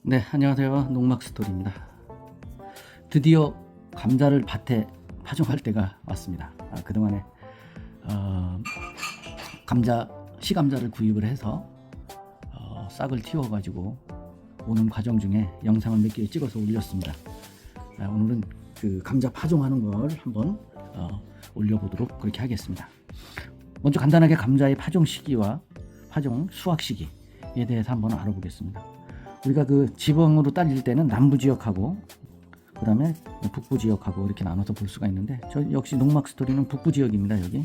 네, 안녕하세요. 농막스토리입니다. 드디어 감자를 밭에 파종할 때가 왔습니다. 그동안에 시감자를 구입을 해서 싹을 틔워가지고 오는 과정 중에 영상을 몇 개 찍어서 올렸습니다. 오늘은 그 감자 파종하는 걸 한번 올려보도록 그렇게 하겠습니다. 먼저 간단하게 감자의 파종 시기와 파종 수확 시기에 대해서 한번 알아보겠습니다. 우리가 그 지방으로 따질 때는 남부 지역하고 그 다음에 북부 지역하고 이렇게 나눠서 볼 수가 있는데, 저 역시 농막스토리는 북부 지역입니다. 여기.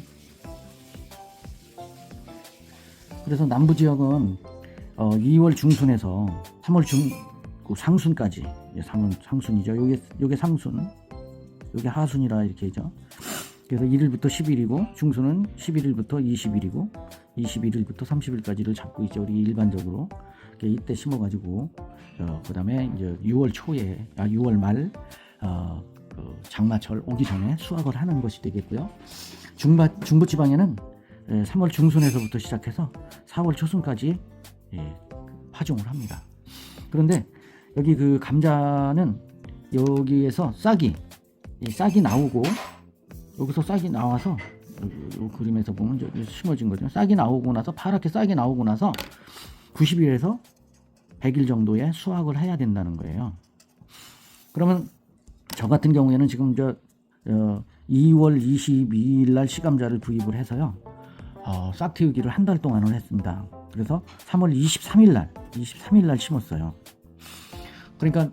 그래서 남부 지역은 2월 중순에서 3월 상순까지, 상순이죠. 요게 상순, 요게 하순이라 이렇게 하죠. 그래서 1일부터 10일이고 중순은 11일부터 20일이고 21일부터 30일까지를 잡고 있죠. 우리 일반적으로. 이때 심어가지고 그 다음에 이제 6월 말 그 장마철 오기 전에 수확을 하는 것이 되겠고요. 중부 지방에는 3월 중순에서부터 시작해서 4월 초순까지 파종을 합니다. 그런데 여기 그 감자는 여기에서 싹이 나오고, 여기서 싹이 나와서 이 그림에서 보면 심어진 거죠. 싹이 나오고 나서 파랗게 싹이 나오고 나서 90일에서 100일 정도의 수확을 해야 된다는 거예요. 그러면 저 같은 경우에는 지금 2월 22일 날 시감자를 구입을 해서요. 싹 틔우기를 한 달 동안을 했습니다. 그래서 3월 23일 날 심었어요. 그러니까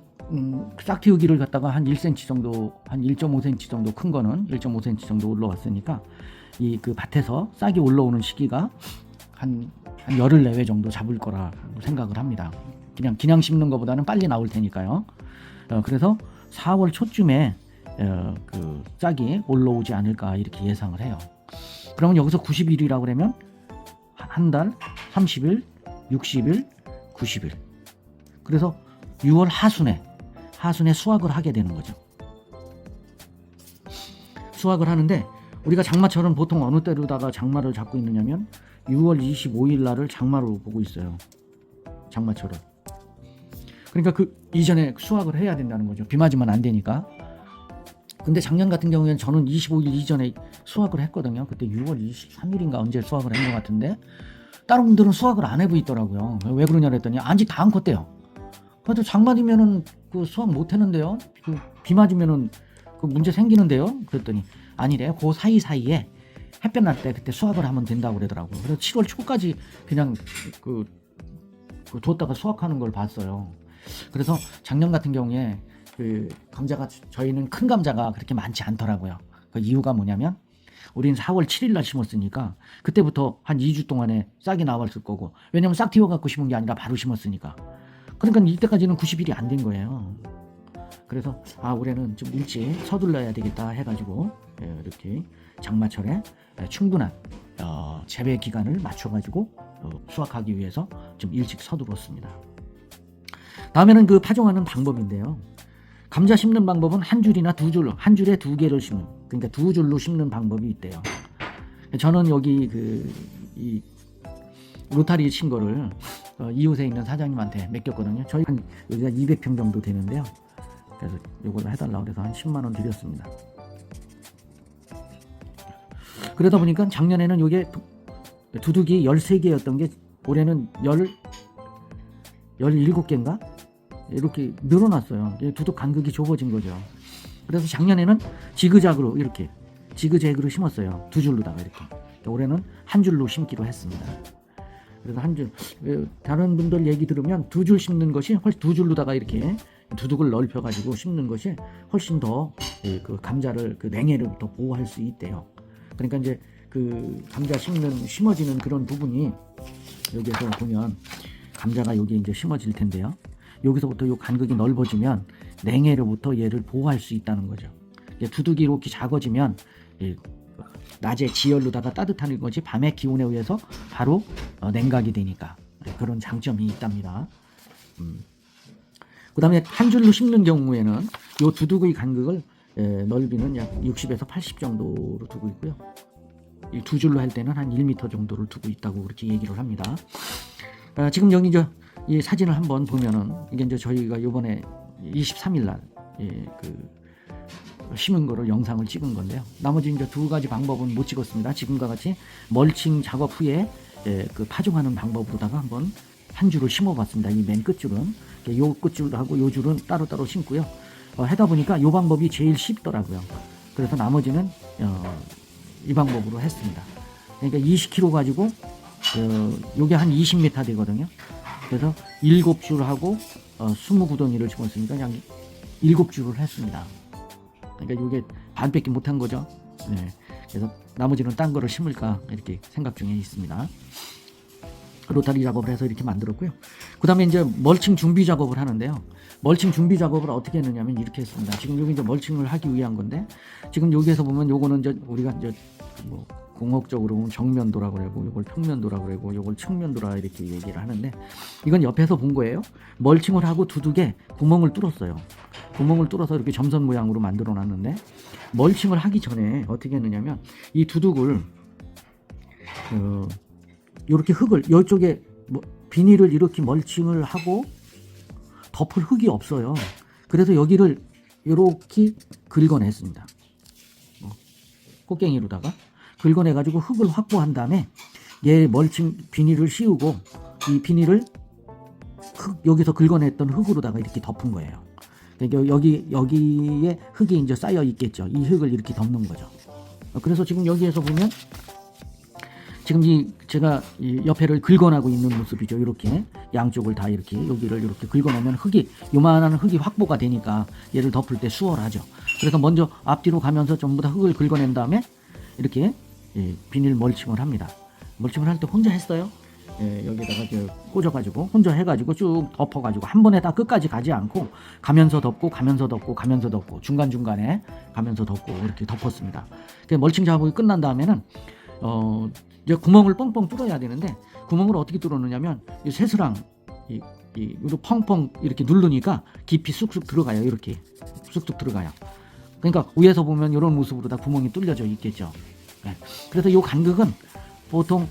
싹 틔우기를 갖다가 한 1cm 정도, 한 1.5cm 정도 큰 거는 1.5cm 정도 올라왔으니까 이 그 밭에서 싹이 올라오는 시기가 한 열흘 내외 정도 잡을 거라 생각을 합니다. 그냥 심는 것보다는 빨리 나올 테니까요. 그래서 4월 초쯤에 그 싹이 올라오지 않을까 이렇게 예상을 해요. 그러면 여기서 90일이라고 그러면 한 달, 30일, 60일, 90일. 그래서 6월 하순에 수확을 하게 되는 거죠. 수확을 하는데, 우리가 장마철은 보통 어느 때로다가 장마를 잡고 있느냐면 6월 25일 날을 장마로 보고 있어요. 장마철을. 그러니까 그 이전에 수확을 해야 된다는 거죠. 비 맞으면 안 되니까. 근데 작년 같은 경우에는 저는 25일 이전에 수확을 했거든요. 그때 6월 23일인가 언제 수확을 한 것 같은데, 다른 분들은 수확을 안 해고 있더라고요. 왜 그러냐 그랬더니 아직 다 안 컸대요. 그래도 장마디면은 그 수확 못 했는데요. 그 비 맞으면은 그 문제 생기는데요. 그랬더니 아니래요. 그 사이사이에 햇볕 날 때 그때 수확을 하면 된다고 그러더라고요. 그래서 7월 초까지 그냥 그 뒀다가 수확하는 걸 봤어요. 그래서 작년 같은 경우에 그 감자가, 저희는 큰 감자가 그렇게 많지 않더라고요. 그 이유가 뭐냐면 우리는 4월 7일 날 심었으니까 그때부터 한 2주 동안에 싹이 나왔을 거고, 왜냐면 싹 틔워갖고 심은 게 아니라 바로 심었으니까. 그러니까 이때까지는 90일이 안 된 거예요. 그래서 올해는 좀 일찍 서둘러야 되겠다 해가지고 이렇게 장마철에 충분한 재배 기간을 맞춰가지고 수확하기 위해서 좀 일찍 서둘렀습니다. 다음에는 그 파종하는 방법인데요. 감자 심는 방법은 한 줄이나 두 줄, 한 줄에 두 개를 심는, 그러니까 두 줄로 심는 방법이 있대요. 저는 여기 이 로타리 친 거를 이웃에 있는 사장님한테 맡겼거든요. 저희 여기가 200평 정도 되는데요. 그래서 이걸 해달라고 해서 한 10만 원 드렸습니다. 그러다 보니까 작년에는 이게 두둑이 13개였던 게 올해는 17개인가? 이렇게 늘어났어요. 두둑 간극이 좁아진 거죠. 그래서 작년에는 지그재그로 심었어요. 두 줄로다가 이렇게. 올해는 한 줄로 심기로 했습니다. 그래서 한 줄, 다른 분들 얘기 들으면 두 줄 심는 것이 훨씬, 두 줄로다가 이렇게 두둑을 넓혀가지고 심는 것이 훨씬 더 그 감자를 그 냉해로부터 보호할 수 있대요. 그러니까 이제 그 감자 심어지는 그런 부분이, 여기에서 보면 감자가 여기 이제 심어질 텐데요. 여기서부터 요 간극이 넓어지면 냉해로부터 얘를 보호할 수 있다는 거죠. 두둑이 이렇게 작아지면 낮에 지열로다가 따뜻한 거지 밤의 기온에 의해서 바로 냉각이 되니까 그런 장점이 있답니다. 그 다음에 한 줄로 심는 경우에는 요 두둑의 간극을 넓이는 약 60에서 80 정도로 두고 있고요. 이 두 줄로 할 때는 한 1m 정도를 두고 있다고 그렇게 얘기를 합니다. 지금 여기 이 사진을 한번 보면은 이게 이제 저희가 요번에 23일 날 심은 거를 영상을 찍은 건데요. 나머지 이제 두 가지 방법은 못 찍었습니다. 지금과 같이 멀칭 작업 후에 그 파종하는 방법으로다가 한번 한 줄을 심어봤습니다. 이 맨 끝줄은 요 끝줄하고 요 줄은 따로따로 심고요. 하다 보니까 요 방법이 제일 쉽더라고요. 그래서 나머지는 이 방법으로 했습니다. 그러니까 20kg 가지고 요게 한 20m 되거든요. 그래서 7줄하고 20구덩이를 심었으니까 약 7줄을 했습니다. 그러니까 요게 반밖에 못한 거죠. 네. 그래서 나머지는 딴 거를 심을까 이렇게 생각 중에 있습니다. 로타리 작업을 해서 이렇게 만들었고요. 그 다음에 이제 멀칭 준비 작업을 하는데요. 멀칭 준비 작업을 어떻게 했느냐면 이렇게 했습니다. 지금 여기 이제 멀칭을 하기 위한 건데, 지금 여기에서 보면 요거는 이제 우리가 이제 뭐 공학적으로 보면 정면도라고 그러고, 요걸 평면도라고 그러고, 요걸 측면도라 이렇게 얘기를 하는데, 이건 옆에서 본 거예요. 멀칭을 하고 두둑에 구멍을 뚫었어요. 구멍을 뚫어서 이렇게 점선 모양으로 만들어 놨는데, 멀칭을 하기 전에 어떻게 했느냐면 이 두둑을 이렇게 흙을 이쪽에 비닐을 이렇게 멀칭을 하고 덮을 흙이 없어요. 그래서 여기를 이렇게 긁어냈습니다. 꽃갱이로다가 긁어내 가지고 흙을 확보한 다음에 얘 멀칭 비닐을 씌우고 이 비닐을 여기서 긁어냈던 흙으로다가 이렇게 덮은 거예요. 그러니까 여기에 흙이 이제 쌓여 있겠죠. 이 흙을 이렇게 덮는 거죠. 그래서 지금 여기에서 보면 지금 제가 이 옆에를 긁어나고 있는 모습이죠. 이렇게 양쪽을 다 이렇게 여기를 이렇게 긁어내면 흙이 요만한 흙이 확보가 되니까 얘를 덮을 때 수월하죠. 그래서 먼저 앞뒤로 가면서 전부 다 흙을 긁어낸 다음에 이렇게 비닐 멀칭을 합니다. 멀칭을 할 때 혼자 했어요. 여기다가 꽂아가지고 혼자 해가지고 쭉 덮어가지고 한 번에 다 끝까지 가지 않고 가면서 덮고 가면서 덮고 가면서 덮고 중간중간에 가면서 덮고 이렇게 덮었습니다. 멀칭 작업이 끝난 다음에는 이제 구멍을 뻥뻥 뚫어야 되는데, 구멍을 어떻게 뚫었느냐면 이 쇠스랑 이로 펑펑 이렇게 누르니까 깊이 쑥쑥 들어가요. 이렇게 쑥쑥 들어가요. 그러니까 위에서 보면 이런 모습으로 다 구멍이 뚫려져 있겠죠. 네. 그래서 이 간극은 보통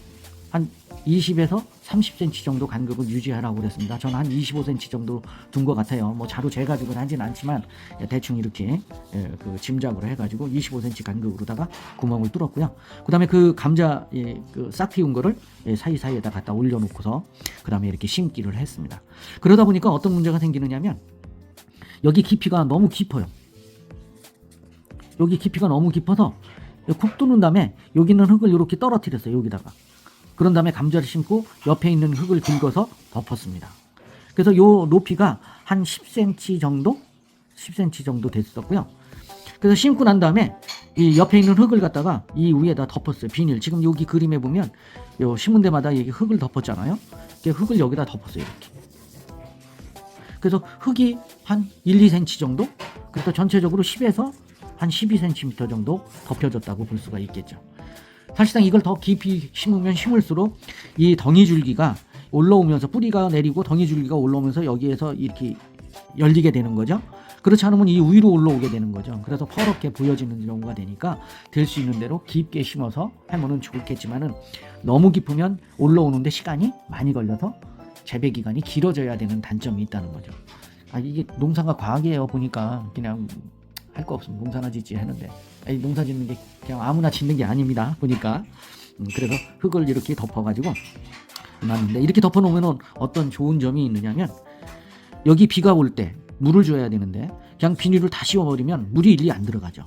한 20에서 30cm 정도 간극을 유지하라고 그랬습니다. 저는 한 25cm 정도 둔 것 같아요. 뭐 자루 재가지고 하진 않지만 대충 이렇게 그 짐작으로 해가지고 25cm 간극으로다가 구멍을 뚫었고요. 그 다음에 그 감자 그 싹 틔운 거를 사이사이에다 갖다 올려놓고서 그 다음에 이렇게 심기를 했습니다. 그러다 보니까 어떤 문제가 생기느냐면 여기 깊이가 너무 깊어요. 여기 깊이가 너무 깊어서 쿡 뚫은 다음에 여기 있는 흙을 이렇게 떨어뜨렸어요. 여기다가. 그런 다음에 감자를 심고 옆에 있는 흙을 긁어서 덮었습니다. 그래서 요 높이가 한 10cm 정도 됐었고요. 그래서 심고 난 다음에 이 옆에 있는 흙을 갖다가 이 위에다 덮었어요. 비닐. 지금 여기 그림에 보면 요 심은 데마다 여기 흙을 덮었잖아요. 흙을 여기다 덮었어요. 이렇게. 그래서 흙이 한 1, 2cm 정도? 그래서 전체적으로 10에서 한 12cm 정도 덮여졌다고 볼 수가 있겠죠. 사실상 이걸 더 깊이 심으면 심을수록 이 덩이줄기가 올라오면서 뿌리가 내리고 덩이줄기가 올라오면서 여기에서 이렇게 열리게 되는 거죠. 그렇지 않으면 이 위로 올라오게 되는 거죠. 그래서 퍼렇게 보여지는 경우가 되니까 될 수 있는 대로 깊게 심어서 하면은 좋겠지만은 너무 깊으면 올라오는데 시간이 많이 걸려서 재배 기간이 길어져야 되는 단점이 있다는 거죠. 이게 농사가 과학이에요. 보니까 그냥 할 거 없으면 농사나 짓지 하는데 농사 짓는 게 그냥 아무나 짓는 게 아닙니다. 보니까 그래서 흙을 이렇게 덮어가지고 놨는데, 이렇게 덮어놓으면 어떤 좋은 점이 있느냐면 여기 비가 올 때 물을 줘야 되는데 그냥 비닐을 다 씌워버리면 물이 일리 안 들어가죠.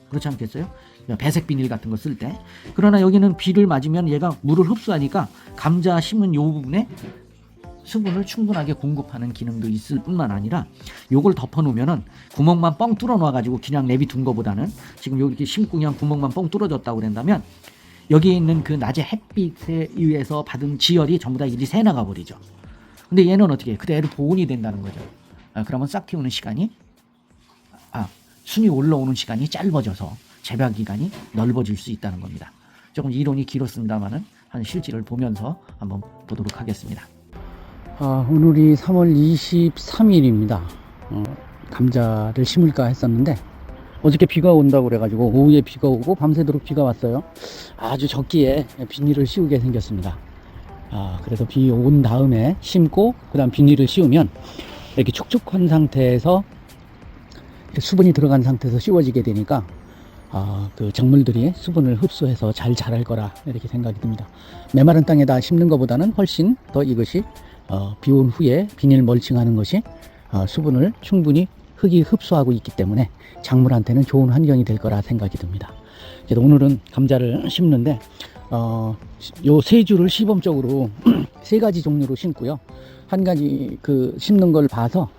그렇지 않겠어요? 배색 비닐 같은 거 쓸 때. 그러나 여기는 비를 맞으면 얘가 물을 흡수하니까 감자 심은 요 부분에 수분을 충분하게 공급하는 기능도 있을 뿐만 아니라 요걸 덮어 놓으면은 구멍만 뻥 뚫어 놔 가지고 그냥 내비둔 거보다는 지금 여기 심고 그냥 구멍만 뻥 뚫어졌다고 그런다면 여기에 있는 그 낮의 햇빛에 의해서 받은 지열이 전부 다 일이 새 나가 버리죠. 근데 얘는 어떻게 그대로 보온이 된다는 거죠. 그러면 싹 틔우는 시간이 순이 올라오는 시간이 짧아져서 재배 기간이 넓어질 수 있다는 겁니다. 조금 이론이 길었습니다만은 한 실질을 보면서 한번 보도록 하겠습니다. 오늘이 3월 23일입니다. 감자를 심을까 했었는데 어저께 비가 온다고 그래가지고 오후에 비가 오고 밤새도록 비가 왔어요. 아주 적기에 비닐을 씌우게 생겼습니다. 그래서 비 온 다음에 심고 그다음 비닐을 씌우면 이렇게 촉촉한 상태에서 이렇게 수분이 들어간 상태에서 씌워지게 되니까 그 작물들이 수분을 흡수해서 잘 자랄 거라 이렇게 생각이 듭니다. 메마른 땅에다 심는 것보다는 훨씬 더 이것이 비 온 후에 비닐 멀칭하는 것이 수분을 충분히 흙이 흡수하고 있기 때문에 작물한테는 좋은 환경이 될 거라 생각이 듭니다. 그래서 오늘은 감자를 심는데 요 세 줄을 시범적으로 세 가지 종류로 심고요. 한 가지 그 심는 걸 봐서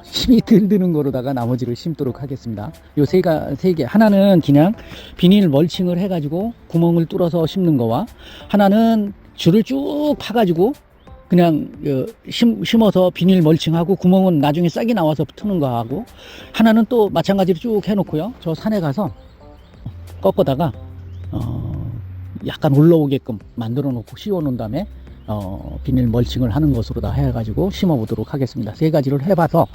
힘이 덜 드는 거로다가 나머지를 심도록 하겠습니다. 요 세 개. 하나는 그냥 비닐 멀칭을 해가지고 구멍을 뚫어서 심는 거와, 하나는 줄을 쭉 파가지고 그냥 심어서 비닐 멀칭하고 구멍은 나중에 싹이 나와서 트는 거하고, 하나는 또 마찬가지로 쭉 해놓고요. 저 산에 가서 꺾어다가 약간 올라오게끔 만들어 놓고 씌워 놓은 다음에 비닐 멀칭을 하는 것으로 다 해가지고 심어 보도록 하겠습니다. 세 가지를 해봐서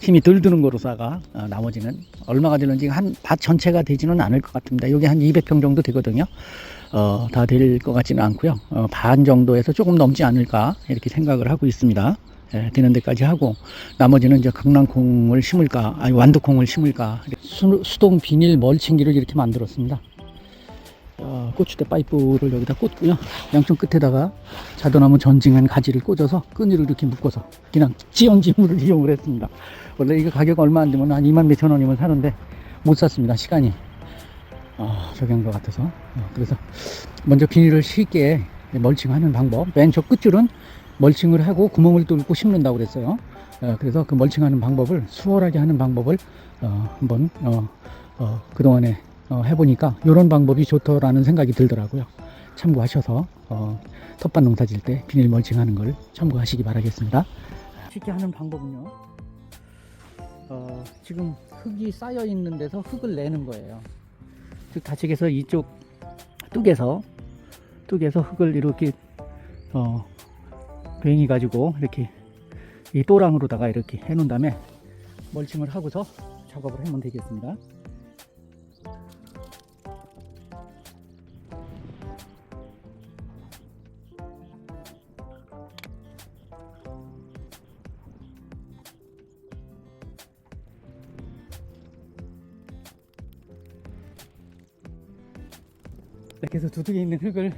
힘이 덜 드는 거로다가 나머지는 얼마가 되는지 한 밭 전체가 되지는 않을 것 같습니다. 여기 한 200평 정도 되거든요. 다 될 것 같지는 않고요. 반 정도에서 조금 넘지 않을까 이렇게 생각을 하고 있습니다. 되는 데까지 하고, 나머지는 이제 강낭콩을 심을까, 아니 완두콩을 심을까, 수동 비닐 멀칭기를 이렇게 만들었습니다. 고추대 파이프를 여기다 꽂고요. 양쪽 끝에다가 자두나무 전징한 가지를 꽂아서 끈으로 이렇게 묶어서 그냥 지형지물을 이용을 했습니다. 원래 이거 가격 얼마 안 되면 한 2만 몇천 원이면 사는데 못 샀습니다. 시간이 저기 한 것 같아서. 그래서 먼저 비닐을 쉽게 멀칭하는 방법, 맨 저 끝줄은 멀칭을 하고 구멍을 뚫고 심는다고 그랬어요. 그래서 그 멀칭하는 방법을, 수월하게 하는 방법을 한번 그동안에 해보니까 이런 방법이 좋더라는 생각이 들더라고요. 참고하셔서 텃밭 농사 질 때 비닐 멀칭하는 걸 참고하시기 바라겠습니다. 쉽게 하는 방법은요, 지금 흙이 쌓여 있는 데서 흙을 내는 거예요. 즉 다치게서 이쪽 뚝에서 흙을 이렇게 괭이 가지고 이렇게 이 또랑으로다가 이렇게 해 놓은 다음에 멀칭을 하고서 작업을 하면 되겠습니다. 이렇게 해서 두둑에 있는 흙을,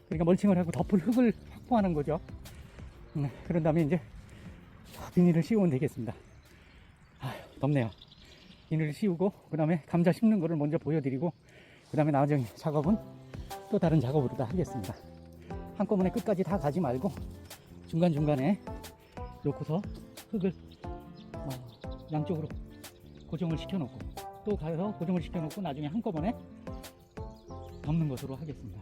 그러니까 멀칭을 하고 덮을 흙을 확보하는 거죠. 그런 다음에 이제 비닐을 씌우면 되겠습니다. 덥네요. 비닐을 씌우고 그 다음에 감자 심는 거를 먼저 보여드리고, 그 다음에 나중에 작업은 또 다른 작업으로 다 하겠습니다. 한꺼번에 끝까지 다 가지 말고 중간중간에 놓고서 흙을 양쪽으로 고정을 시켜놓고 또 가서 고정을 시켜놓고 나중에 한꺼번에 덮는 것으로 하겠습니다.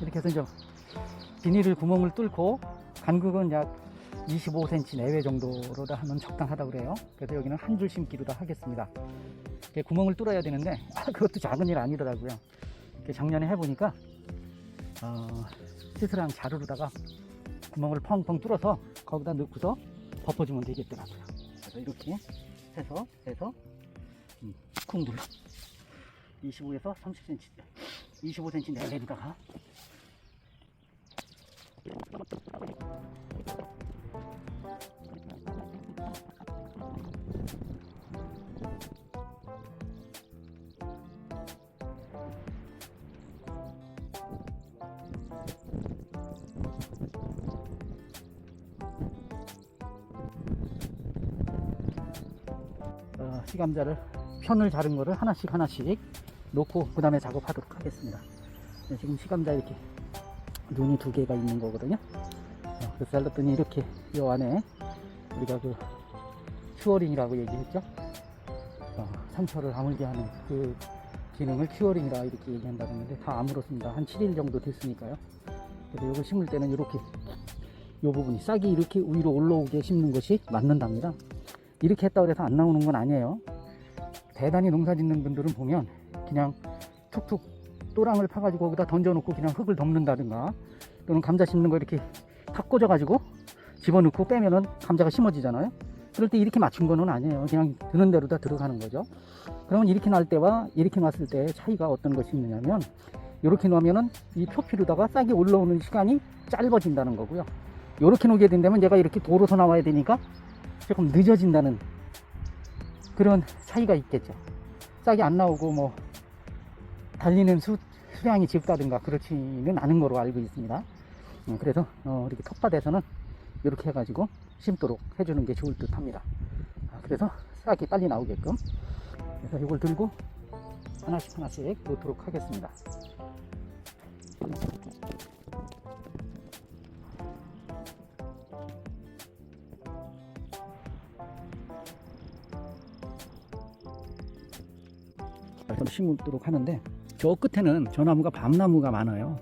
이렇게 해서 이제 비닐을 구멍을 뚫고 간극은 약 25cm 내외 정도로 다 하면 적당하다고 그래요. 그래서 여기는 한 줄 심기로 다 하겠습니다. 이렇게 구멍을 뚫어야 되는데 그것도 작은 일 아니더라고요. 이렇게 작년에 해보니까 시스랑 자루로다가 구멍을 펑펑 뚫어서 거기다 넣고서 덮어주면 되겠더라고요. 그래서 이렇게 해서 쿵 눌러 25에서 30cm 25cm 내외로다가 시감자를 편을 자른 거를 하나씩 놓고 그 다음에 작업하도록 하겠습니다. 네, 지금 시감자 이렇게 눈이 2개가 있는 거거든요. 그래서 잘랐더니 이렇게 이 안에 우리가 그 큐어링이라고 얘기했죠. 상처를 아물게 하는 그 기능을 큐어링이라 이렇게 얘기한다는데 다 아물었습니다. 한 7일 정도 됐으니까요. 그래서 이걸 심을 때는 이렇게 이 부분이 싹이 이렇게 위로 올라오게 심는 것이 맞는답니다. 이렇게 했다고 해서 안 나오는 건 아니에요. 대단히 농사 짓는 분들은 보면 그냥 툭툭 또랑을 파가지고 거기다 던져놓고 그냥 흙을 덮는다든가, 또는 감자 심는 거 이렇게 탁 꽂아가지고 집어넣고 빼면은 감자가 심어지잖아요. 그럴 때 이렇게 맞춘 거는 아니에요. 그냥 드는 대로 다 들어가는 거죠. 그러면 이렇게 날 때와 이렇게 놨을 때 차이가 어떤 것이 있느냐면, 이렇게 놓으면은 이 표피로다가 싹이 올라오는 시간이 짧아진다는 거고요. 이렇게 놓게 된다면 얘가 이렇게 돌아서 나와야 되니까 조금 늦어진다는 그런 차이가 있겠죠. 싹이 안 나오고 뭐 달리는 수량이 적다든가 그렇지는 않은 거로 알고 있습니다. 그래서 이렇게 텃밭에서는 이렇게 해가지고 심도록 해주는 게 좋을 듯 합니다. 그래서 싹이 빨리 나오게끔. 그래서 이걸 들고 하나씩 놓도록 하겠습니다. 심도록 하는데, 저 끝에는 저 나무가 밤나무가 많아요.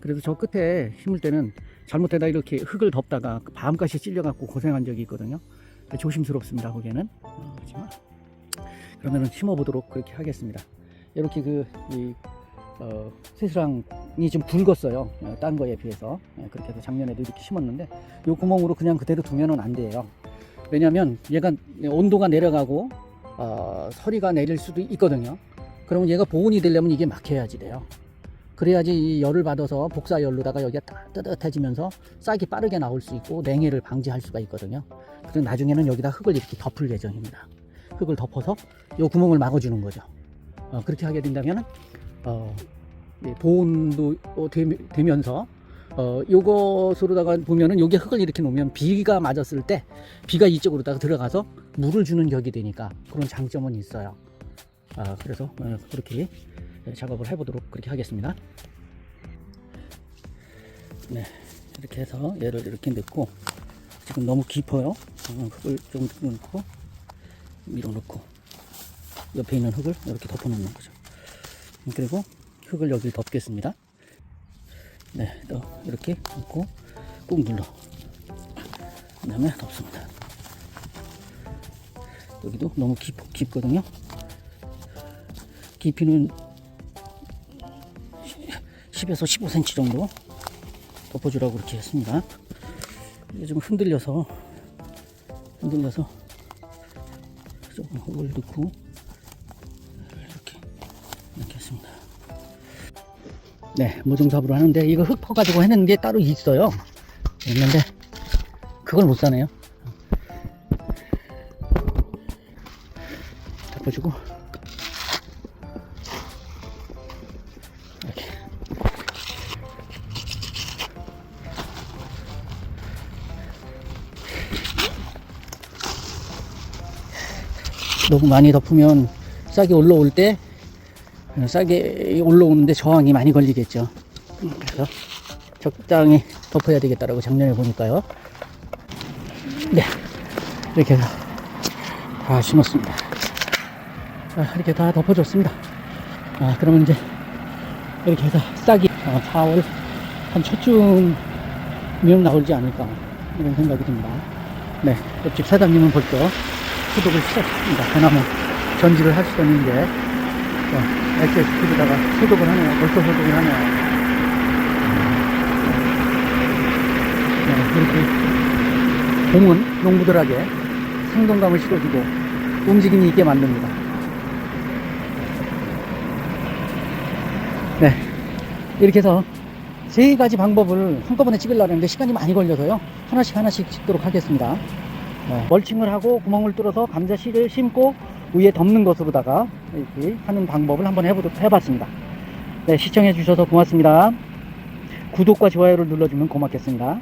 그래서 저 끝에 심을 때는 잘못되다 이렇게 흙을 덮다가 밤까지 찔려갖고 고생한 적이 있거든요. 조심스럽습니다, 거기에는. 하지만 그러면은 심어보도록 그렇게 하겠습니다. 이렇게 새수랑이 좀 굵었어요. 딴 거에 비해서. 그렇게 해서 작년에도 이렇게 심었는데, 이 구멍으로 그냥 그대로 두면은 안 돼요. 왜냐면 얘가 온도가 내려가고 서리가 내릴 수도 있거든요. 그러면 얘가 보온이 되려면 이게 막혀야지 돼요. 그래야지 이 열을 받아서 복사열로다가 여기가 따뜻해지면서 싹이 빠르게 나올 수 있고 냉해를 방지할 수가 있거든요. 그래서 나중에는 여기다 흙을 이렇게 덮을 예정입니다. 흙을 덮어서 이 구멍을 막아주는 거죠. 그렇게 하게 된다면 보온도 되면서 요것으로다가 보면은 여기 흙을 이렇게 놓으면 비가 맞았을 때 비가 이쪽으로다가 들어가서 물을 주는 격이 되니까 그런 장점은 있어요. 그래서 그렇게 작업을 해보도록 그렇게 하겠습니다. 네, 이렇게 해서 얘를 이렇게 넣고, 지금 너무 깊어요. 흙을 좀 넣고 밀어넣고 옆에 있는 흙을 이렇게 덮어놓는 거죠. 그리고 흙을 여기 덮겠습니다. 네, 또 이렇게 넣고 꾹 눌러 그 다음에 덮습니다. 여기도 너무 깊거든요. 깊이는 10에서 15cm 정도 덮어주라고 그렇게 했습니다. 이게 좀 흔들려서 조금 흙을 넣고 이렇게 했습니다. 네, 모종삽으로 하는데, 이거 흙 퍼가지고 해내는 게 따로 있어요. 있는데 그걸 못 사네요. 덮어주고 이렇게. 너무 많이 덮으면 싹이 올라올 때 싹이 올라오는데 저항이 많이 걸리겠죠. 그래서 적당히 덮어야 되겠다라고 작년에 보니까요. 네, 이렇게 해서 다 심었습니다. 이렇게 다 덮어줬습니다. 그러면 이제 이렇게 해서 싹이 4월 한 초쯤이면 나오지 않을까 이런 생각이 듭니다. 네, 옆집 사장님은 벌써 소독을 시작했습니다. 그나마 전지를 하시더니 SST로다가 소독을 하네요. 벌써 소독을 하네요. 네, 이렇게 봄은 농부들에게 생동감을 실어주고 움직임이 있게 만듭니다. 네, 이렇게 해서 3가지 방법을 한꺼번에 찍으려고 했는데 시간이 많이 걸려서요, 하나씩 찍도록 하겠습니다. 멀칭을 하고 구멍을 뚫어서 감자 씨를 심고 위에 덮는 것으로다가 이렇게 하는 방법을 한번 해봤습니다. 네, 시청해 주셔서 고맙습니다. 구독과 좋아요를 눌러주면 고맙겠습니다.